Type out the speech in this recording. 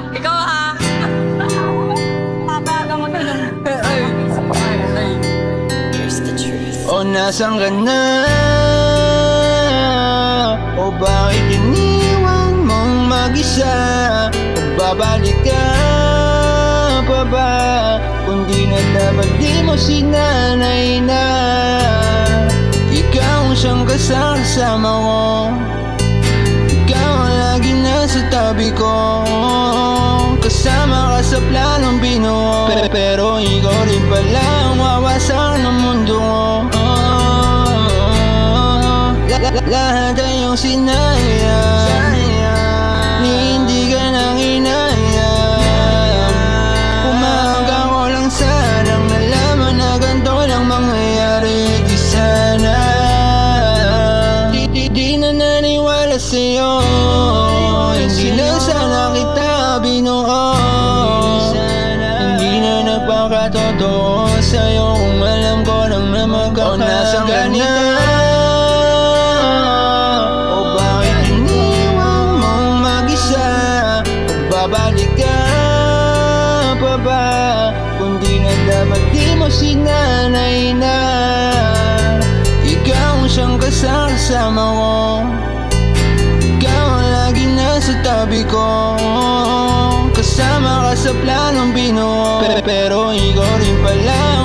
Ikaw ha? Papayagan mo na lang. Here's the truth. O nasan ka na? O bakit iniwan mong mag-isa? Babalik ka pa ba? Kung di na dapat di mo sinanay na. Ikaw siyang kasama ko, ikaw ang lagi nasa tabi ko. Kasama ka sa planong binuo, pero ikaw rin pala ang wawasak ng mundo ko. Lahat ay iyong sinayang, ni hindi ka nang inayang. Umaga ko lang sanang nalaman na ganito lang mangyayari. Di sana, di na naniwala sa'yo. Hindi na sana kita binuo. Hindi na nagpakatotoo sa'yo kung alam ko lang na magkakaganito. Babalik ka pa ba? Kung di na dapat di mo sinanay na. Ikaw siyang kasama ko, ikaw ang lagi nasa tabi ko. Kasama ka sa planong binuo, pero ikaw rin pala